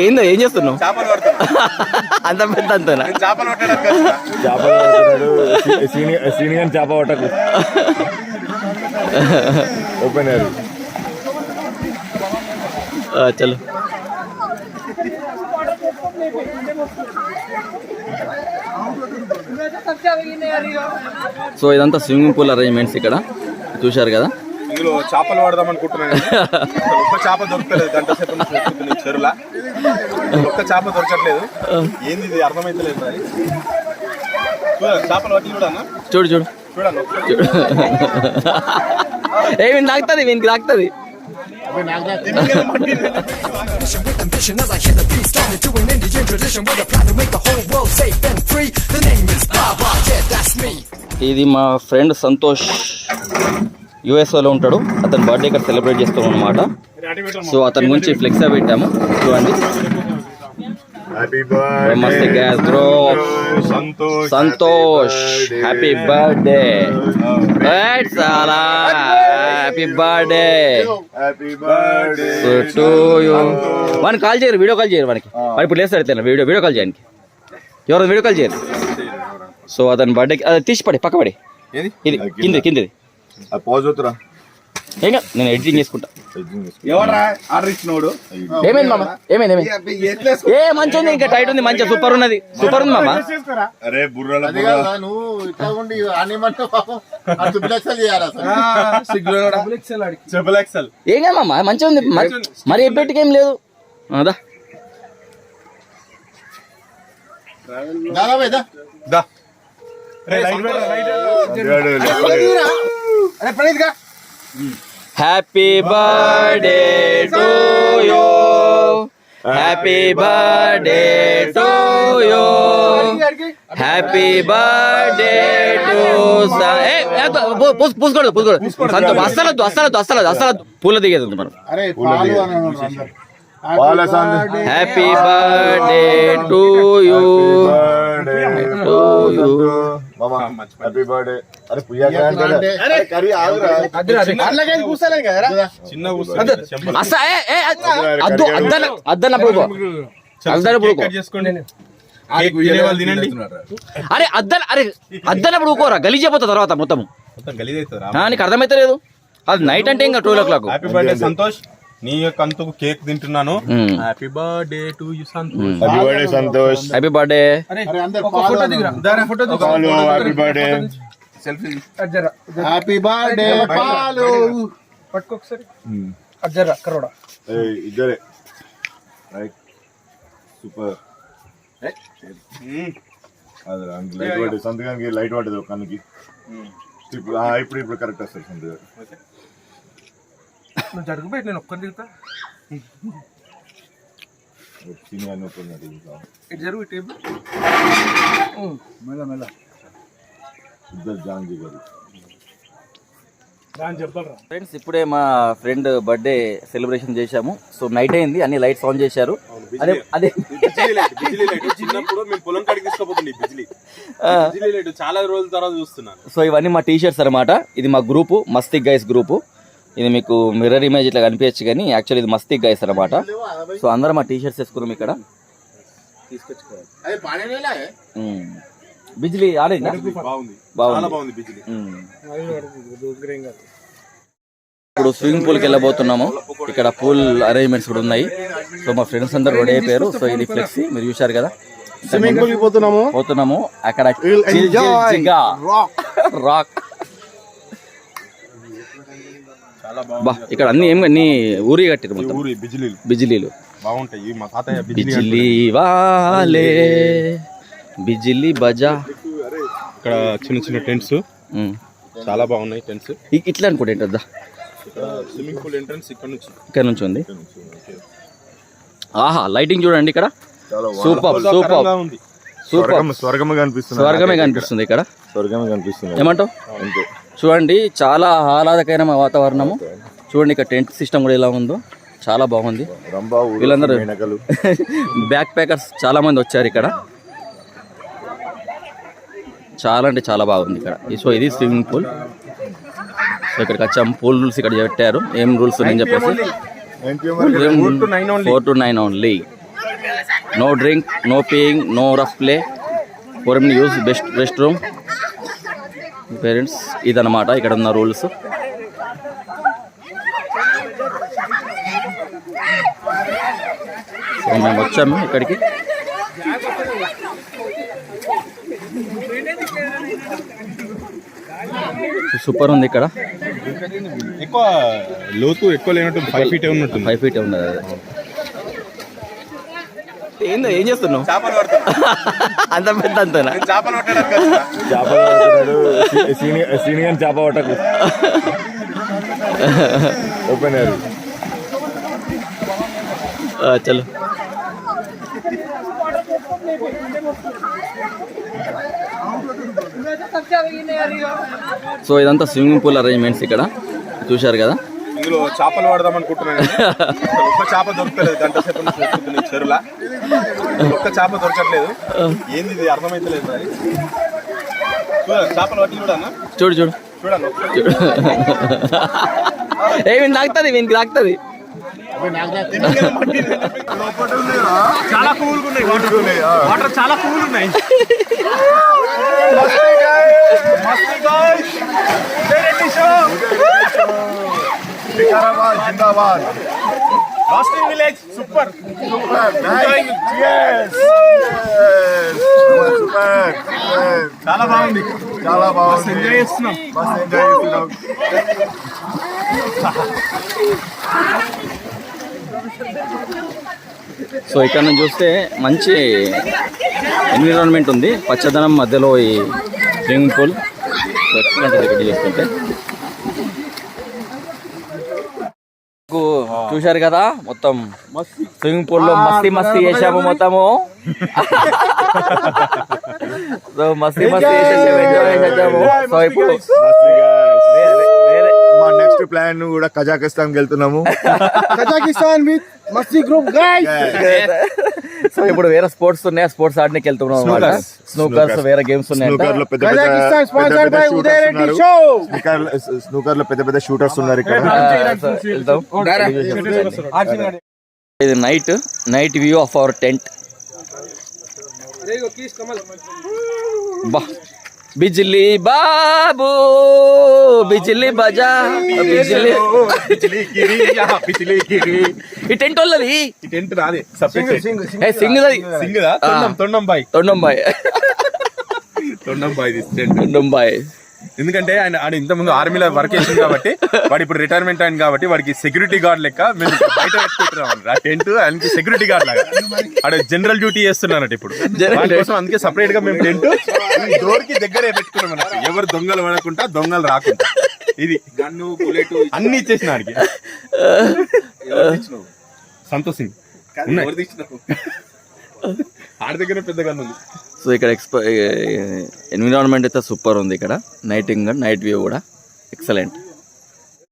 ఏందో ఏం చేస్తున్నావు? అంత పెద్ద అంతనా? సీనియర్ చేప పట్టకు ఓపెన్ చలో. సో ఇదంతా స్విమ్మింగ్ పూల్ అరేంజ్మెంట్స్ ఇక్కడ చూశారు కదా. ఇందులో చేపలు పడదాం అనుకుంటున్నాను. ఒక్క చేప దొరకలేదు. గంట సేపు చెరువులా ఒక్క చేప దొరకట్లేదు. ఏంది ఇది అర్థమైతలేదు. మరి చేపలు పట్టి చూడన్నా. చూడు చూడు ఏమి తాకుతుంది, వీనికి తాకుతుంది. ఇది మా ఫ్రెండ్ సంతోష్, యుఎస్ఓలో ఉంటాడు. అతని బర్త్డే ఇక్కడ సెలబ్రేట్ చేస్తాం అనమాట. సో అతని గురించి ఫ్లెక్స్ పెట్టాము చూడండి. మస్తు gas bro Santosh, happy birthday. చాలా హ్యాపీ బర్త్డే టు యూ. వాడిని కాల్ చేయరు, వీడియో కాల్ చేయరు వానికి. వాడు ఇప్పుడు లేస్తాడు అయితే వీడియో కాల్ చేయడానికి. ఎవరు వీడియో కాల్ చేయరు. సో అతని బర్త్డే తీసి పడి పక్క పడి. ఇది కింది ఏగా నేను ఎడిటింగ్ చేసుకుంటా. ఏమైంది మామ? ఏమైంది? ఏ మంచిగా ఉంది, ఇంకా టైట్ ఉంది, మంచిగా సూపర్ ఉన్నది, సూపర్ ఉంది మామ. ఏగా మామ మంచిగా ఉంది, మరి ఏ పెట్టికేం లేదు. అదా happy birthday to you, happy birthday to you, happy birthday to. పూసుకోడు సంతో అస్సలు పూల దిగేది మనం. Happy birthday to you happy birthday. అరే అద్దనప్పుడు ఊకోరా, గలీజ్ అయిపోతా తర్వాత మొత్తం. నీకు అర్థమైతలేదు. అది నైట్ అంటే ఇంకా 12 o'clock. హ్యాపీ బర్త్డే సంతోష్, నీ యొక్క అంతకు కేక్ తింటున్నాను. Happy birthday to you Santosh. Happy birthday Santosh. Happy birthday. Happy birthday. Selfie. Happy birthday పాలు. పట్టుకో ఒకసారి. అజ్జరా కరోడా. ఇద్దరే రైట్ సూపర్. అదే లైట్ పడ్డది సంతకానికి, లైట్ పడ్డది కన్నుకి. ఇప్పుడు కరెక్ట్ వస్తుంది సంతగా. నువ్వు జరుగుపోయి నేను ఒక్కరు దిగుతా. ఇటు జరుగు టేబుల్ మెల్ల ఫ్రెండ్స్. ఇప్పుడే మా ఫ్రెండ్ బర్త్డే సెలబ్రేషన్ చేశాము. సో నైట్ అయింది, అన్ని లైట్స్ ఆన్ చేశారు. అదే చిన్నప్పుడు మేము పొలం కాడికి తీసుకోపోతుంది బిజిలీ లైట్ చాలా రోజుల తర్వాత చూస్తున్నాను. సో ఇవన్నీ మా టీషర్ట్స్ అనమాట. ఇది మా గ్రూపు, మస్తిక్ గైస్ గ్రూపు. ఇది మీకు మిర్రర్ ఇమేజ్ ఇట్లా కనిపించచ్చు కానీ యాక్చువల్లీ ఇది మస్తిక్ గైస్ అనమాట. సో అందరం మా టీషర్ట్స్ వేసుకున్నాం ఇక్కడ. బిజిలీ ఆడేది బాగుంది. ఇప్పుడు స్విమ్మింగ్ పూల్కి వెళ్ళబోతున్నాము. ఇక్కడ పూల్ అరేంజ్మెంట్స్ కూడా ఉన్నాయి. సో మా ఫ్రెండ్స్ అందరు రెడీ అయిపోయారు. సో ఇది ఫ్లెక్సీ మీరు చూశారు కదా. స్విమ్మింగ్ పూల్ కి పోతున్నాము. అక్కడ రాక్ బా ఇక్కడ అన్ని ఊరి కట్టారు మొత్తం. బిజిలీలు బాగుంటాయి. మా తాతయ్య బిజిలీ వాలే బిజిలీ బజా. ఇక్కడ చిన్న టెంట్స్ చాలా బాగున్నాయి. టెంట్స్ ఇట్లా అనుకోండి ఏంటద్దా. స్విమ్మింగ్ పూల్ ఎంట్రన్స్ ఇక్కడ నుంచి ఉంది. ఆహా లైటింగ్ చూడండి ఇక్కడ. సూపర్ స్వర్గమే కనిపిస్తుంది ఇక్కడ. ఏమంటావు? చూడండి చాలా ఆహ్లాదకరమైన వాతావరణము. చూడండి ఇక్కడ టెంట్ సిస్టమ్ కూడా ఎలా ఉందో చాలా బాగుంది. వీళ్ళందరూ బ్యాక్ ప్యాకర్స్ చాలా మంది వచ్చారు ఇక్కడ. చాలా అంటే చాలా బాగుంది ఇక్కడ. సో ఇది స్విమ్మింగ్ పూల్. సో ఇక్కడికి వచ్చాము. పూల్ రూల్స్ ఇక్కడ పెట్టారు. ఏం రూల్స్ నేను చెప్పేసి 4 to 9 only. No drink, no paying, no rough play, forum use best rest room. Parents ఇదన్నమాట ఇక్కడ ఉన్న రూల్స్. సో మేము వచ్చాము ఇక్కడికి. సూపర్ ఉంది ఇక్కడ. ఎక్కువ లోతు ఎక్కువ లేనట్టు 5 feet ఉన్నట్టు. 5 feet ఉన్నది. ఏందో ఏం చేస్తున్నావు? చేపలు పడుతున్నా. అంత పెద్ద అంతనా? చేపలు పట్టడానికి చేపలు పడుతున్నాడు. సీనియర్ చేప పట్టకు. Open air. చలో. సో ఇదంతా స్విమ్మింగ్ పూల్ అరేంజ్మెంట్స్ ఇక్కడ చూశారు కదా. ఇందులో చేపలు పడదాం అనుకుంటున్నాను. ఒక్క చేప దొరకలేదు. గంట సేపు నుంచి వెతుకుతున్నా చెరువులా. ఒక్క చేప దొరకట్లేదు. ఏంది ఇది అర్థమైతలేదు. మరి చూడండి చేపలు పట్టి చూడన్నా. చూడు చూడు చూడండి. ఏ వీనికి తాకుతుంది, వీనికి తాకుతుంది. చాలా కూల్ ఉన్నాయి. వాటర్ చాలా కూల్ ఉన్నాయి. జిందాబాద్. Village super. చాలా బాగుంది. చాలా బాగుంది. ఎంజాయ్ చేస్తున్నాం. సో ఇక్కడ నుంచి చూస్తే మంచి ఎన్విరాన్మెంట్ ఉంది, పచ్చదనం మధ్యలో ఈ స్విమ్మింగ్ పూల్. ఎక్సలెంట్ ఇక్కడ చూస్తుంటే. చూశారు కదా మొత్తం స్విమ్మింగ్ పూల్ లో మస్తీ చేసాము మొత్తము. సో మస్తీ చేసేసాము, ఎంజాయ్ చేసాము. సో ఇప్పుడు మా నెక్స్ట్ ప్లాన్ కూడా కజాకిస్తాన్ వెళ్తున్నాము. Kazakhstan with Masti group guys. So ఇప్పుడు వేరే స్పోర్ట్స్ ఉన్నాయి, స్పోర్ట్స్ ఆడడానికి వెళ్తున్నాం. స్నూకర్స్ వేరే గేమ్స్ ఉన్నాయి. స్నూకర్ లో పెద్ద పెద్ద షూటర్స్ ఉన్నారు ఇక్కడ. ఇది night view of our tent. బా బిజ్లీ బాబు బిజ్లీ బజా బిజ్లీ. ఈ టెంట్ వాళ్ళది. ఈ టెంట్ రాదే. సపరేట్ సింగ్ తొండంబాయ్. తొండంబాయ్. ఎందుకంటే ఆయన ఇంత ముందు ఆర్మీలో వర్క్ చేసింది కాబట్టి వాడు ఇప్పుడు రిటైర్మెంట్ అయింది కాబట్టి వాడికి సెక్యూరిటీ గార్డ్ లెక్క మేము బయట పెట్టుకుంటున్నాం. ఆ టెంట్ ఆయనకి సెక్యూరిటీ గార్డ్ లాగా ఆడ జనరల్ డ్యూటీ చేస్తున్నారట ఇప్పుడు. దానికోసం అందుకే సపరేట్ గా మేము టెంట్ డోర్ కి దగ్గరే పెట్టుకున్నాం అన్నట్టు. ఎవరు దొంగలు పడకుండా, దొంగలు రాకుండా. ఇది గన్ను, బుల్లెట్ అన్ని ఇచ్చేసిన ఆడికి. సంతోష్ సింగ్ ఆడి దగ్గర పెద్ద గన్ను ఉంది. సో ఇక్కడ ఎన్విరాన్మెంట్ అయితే సూపర్ ఉంది. ఇక్కడ నైట్ వ్యూ కూడా ఎక్సలెంట్.